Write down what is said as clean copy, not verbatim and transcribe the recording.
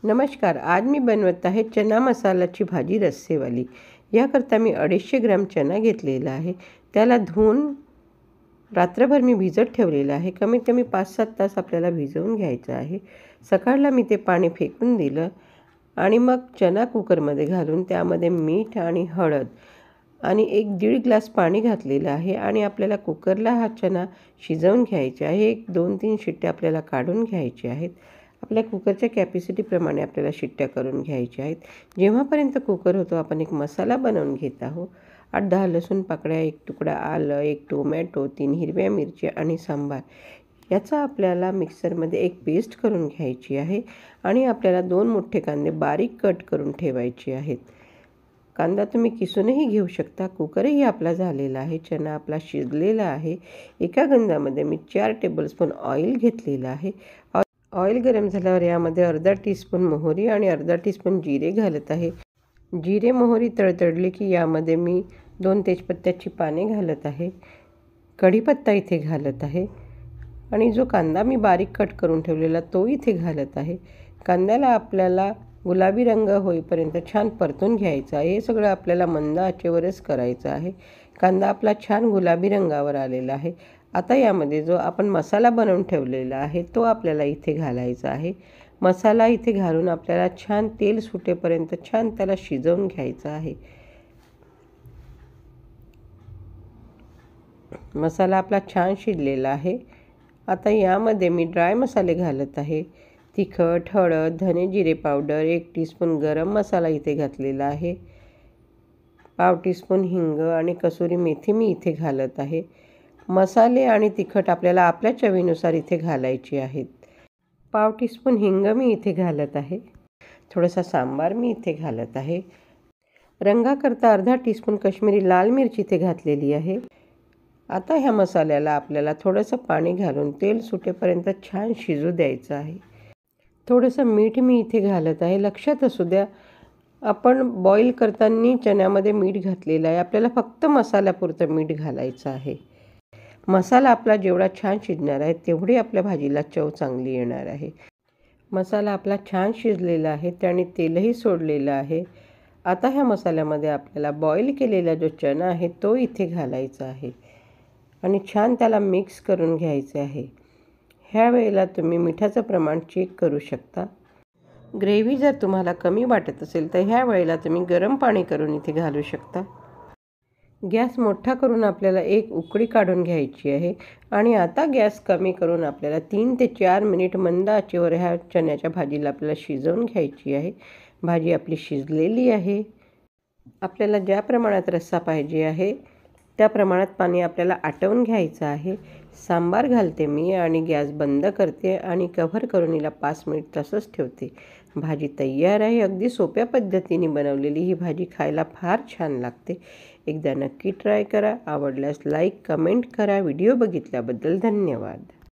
नमस्कार. आज मी बनवत आहे चना मसालाची भाजी रस्सेवाली. याकरता मी 250 ग्रॅम चना घेतलेला आहे. त्याला धुवून रात्रभर मी भिजत ठेवलेलं आहे. कमीत कमी 5-7 तास आपल्याला भिजवून घ्यायचं आहे. सकाळला मी ते पाणी फेकून दिलं आणि मग चना कुकरमध्ये घालून त्यामध्ये मीठ आणि हळद आणि 1-1.5 ग्लास पाणी घातलेलं आहे आणि आपल्याला कुकरला हा चना शिजवून घ्यायचा आहे. 1-2-3 शिट्ट्या आपल्याला काढून घ्यायच्या आहेत. आपल्या कुकरच्या कॅपॅसिटीप्रमाणे आपल्याला शिट्ट्या करून घ्यायच्या आहेत. जेव्हापर्यंत कुकर होतो आपण एक मसाला बनवून घेत आहोत. 8-10 लसूण पाकळ्या, 1 तुकडा आलं, 1 टोमॅटो, 3 हिरव्या मिरच्या आणि सांबार याचा आपल्याला मिक्सरमध्ये एक पेस्ट करून घ्यायची आहे आणि आपल्याला 2 मोठे कांदे बारीक कट करून ठेवायचे आहेत. कांदा तुम्ही किसूनही घेऊ शकता. कुकरही आपला झालेला आहे. चना आपला शिजलेला आहे. एका गंजामध्ये मी 4 टेबलस्पून ऑइल घेतलेलं आहे. ऑइल गरम झाल्यावर यामध्ये अर्धा टीस्पून मोहरी आणि अर्धा टीस्पून जिरे घालत आहे. जिरे मोहरी तडतडले की यामध्ये मी 2 तेजपत्त्याची पाने घालत आहे. कढीपत्ता इथे घालत आहे आणि जो कांदा मी बारीक कट करून ठेवलेला तो इथे घालत आहे. कांद्याला आपल्याला गुलाबी रंग होईपर्यंत छान परतून घ्यायचं आहे. हे सगळं आपल्याला मंद आचेवरच करायचं आहे. कांदा आपला छान गुलाबी रंगावर आलेला आहे. आता यामध्ये जो आपण मसाला बनवून ठेवलेला आहे तो आपल्याला इथे घालायचा आहे. मसाला इथे घालून आपल्याला छान तेल सुटेपर्यंत छान त्याला शिजवून घ्यायचं आहे. मसाला आपला छान शिजलेला आहे. आता यामध्ये मी ड्राय मसाले घालत आहे. तिखट, हळद, धने जिरे पावडर, 1 टीस्पून गरम मसाला इथे घातलेला आहे. पाव टीस्पून हिंग आणि कसुरी मेथी मी इथे घालत आहे. मसाले आणि तिखट आपल्याला आपल्या चवीनुसार इथे घालायचे आहेत. पाव टीस्पून हिंग मी इथे घालत आहे. थोडासा सांबार मी इथे घालत आहे. रंगाकरता अर्धा टीस्पून काश्मीरी लाल मिरची इथे घातलेली आहे. आता ह्या मसाल्याला आपल्याला थोडंसं पाणी घालून तेल सुटेपर्यंत छान शिजू द्यायचं आहे. थोडंसं मीठ मी इथे घालत आहे. लक्षात असू द्या आपण बॉईल करताना चण्यामध्ये मीठ घातलेलं आहे. आपल्याला फक्त मसाल्यापुरतं मीठ घालायचं आहे. मसाला आपला जेवढा छान शिजणार आहे तेवढी आपल्या भाजीला चव चांगली येणार आहे. मसाला आपला छान शिजलेला आहे. त्याने तेलही सोडलेलं आहे. आता ह्या मसाल्यामध्ये आपल्याला बॉईल केलेला जो चणा आहे तो इथे घालायचा आहे आणि छान त्याला मिक्स करून घ्यायचे आहे. ह्या वेळेला तुम्ही मिठाचं प्रमाण चेक करू शकता. ग्रेव्ही जर तुम्हाला कमी वाटत असेल तर ह्या वेळेला तुम्ही गरम पाणी करून इथे घालू शकता. गॅस मोठा करून आपल्याला एक उकळी काढून घ्यायची आहे आणि आता गॅस कमी करून आपल्याला 3 ते 4 मिनिट मंद आचेवर ह्या चण्याच्या भाजीला आपल्याला शिजवून घ्यायची आहे. भाजी आपली शिजलेली आहे. आपल्याला ज्या प्रमाणात रस्सा पाहिजे आहे त्या प्रमाणात पाणी आपल्याला आटवून घ्यायचं आहे. सांबार घालते मी आणि गॅस बंद करते आणि कव्हर करून हिला 5 मिनिट तसंच ठेवते. भाजी तयार आहे. अगदी सोप्या पद्धतीने बनवलेली ही भाजी खायला फार छान लागते. एकदा नक्की ट्राय करा. आवडल्यास लाईक, कमेंट करा. व्हिडिओ बघितल्याबद्दल धन्यवाद.